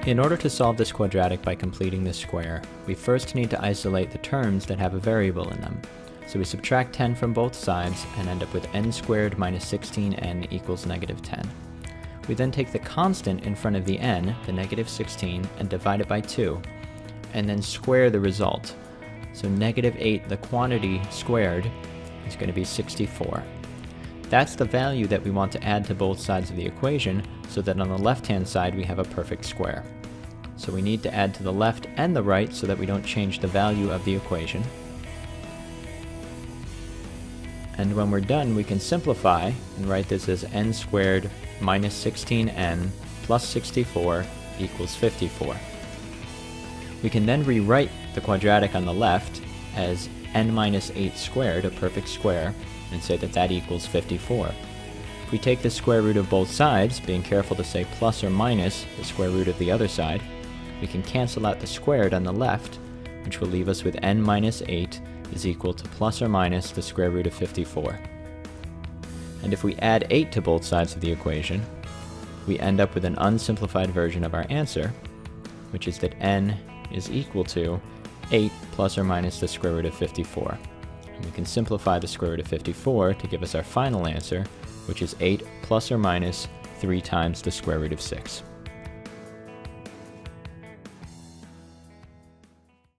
In order to solve this quadratic by completing this square, we first need to isolate the terms that have a variable in them. So we subtract 10 from both sides and end up with n squared minus 16n equals negative 10. We then take the constant in front of the n, the negative 16, and divide it by 2, and then square the result. So negative 8, the quantity squared, is going to be 64. That's the value that we want to add to both sides of the equation, so that on the left-hand side we have a perfect square. So we need to add to the left and the right so that we don't change the value of the equation. And when we're done, we can simplify and write this as n squared minus 16n plus 64 equals 54. We can then rewrite the quadratic on the left as n minus 8 squared, a perfect square, and say that that equals 54. If we take the square root of both sides, being careful to say plus or minus the square root of the other side, we can cancel out the squared on the left, which will leave us with n minus 8 is equal to plus or minus the square root of 54. And if we add 8 to both sides of the equation, we end up with an unsimplified version of our answer, which is that n is equal to 8 plus or minus the square root of 54. And we can simplify the square root of 54 to give us our final answer, which is 8 plus or minus 3 times the square root of 6.